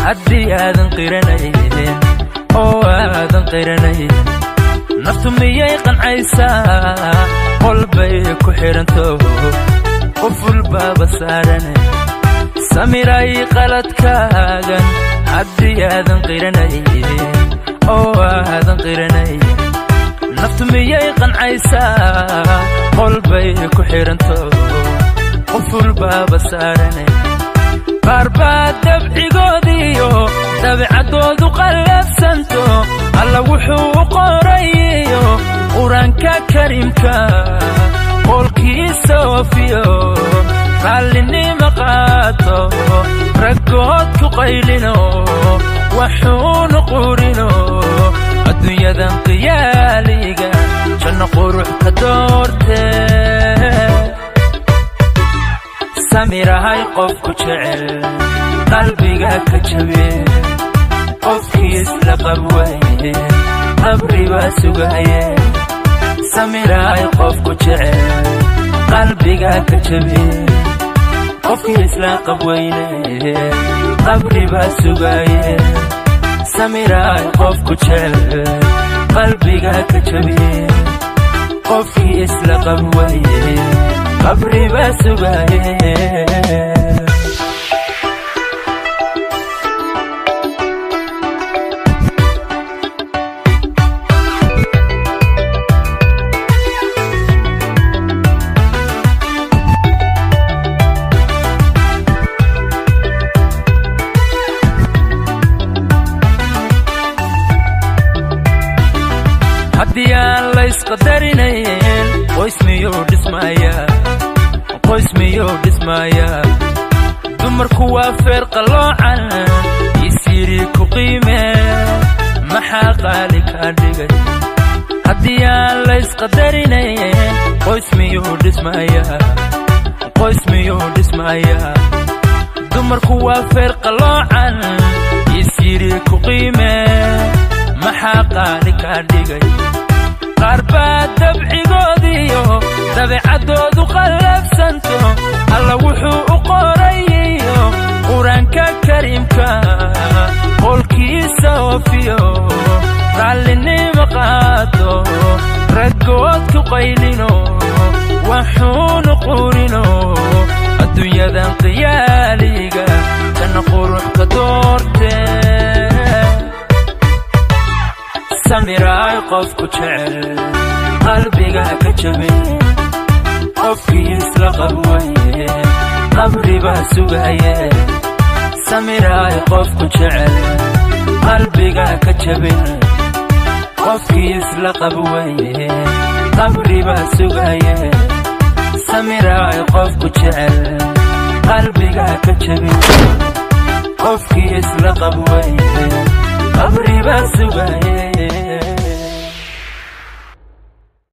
haddii aadan qiranaynin oo aadan qiranaynin naftu miyay qancaysaa qolbay ku xiranto qof walbaaba saaran samiray qaladkaagan haddii aadan qiranaynin oo aadan qiranaynin naftu miyay qancaysaa qolbay ku xiranto qof walbaaba saaran qaar baa dabcigoodiyo dabeecadoodu qallafsanto alla wuxuu u qorayo qur-aanka kariimka qolkiisa oofiyo raallinima qaato raggood ku qaylino waxuunu qurino adduunyadan qiyaaliga janno qurux ka doortee samirahay qofku jecel qalbiga ka jabe qofkii isla qabwaye qabri baa sugaye samirahay qofku jecel qalbiga ka jabe qofkii isla qabwayne qabri baa sugaye samirahay qofku jecel qalbiga ka jabe qofkii isla qabwaye qabri baa sugaye haddii aan la isqadarinayn qoys miyuu dhismayaa dumarku waa feer qaloocan isiiri ku qiime maxaa qaali kaa dhigay haddii aan la isqadarinayn qoys miyuu dhismayaa dumarku waa feer qaloocan isiiri ku qiime maxaa qaali kaa dhigay qaar baa dabcigoodiyo dabeecadoodu qallafsanto alla wuxuu u qorayo qur-aanka kariimka qolkiisa oofiyo raallinima qaato raggood ku qaylino waxuunu qurino adduunyadan qiyaaliga janno qurux ka doortee samiraay qofku jecel qalbiga ka jabe qofkii isla qabwaye qabri baa sugaye samiraay qofku jecel qalbiga ka jabe qofkii isla qabwaye qabri baa sugaye samiraay qofku jecel qalbiga ka jabe qofkii isla qabwaye qabri baa sugaye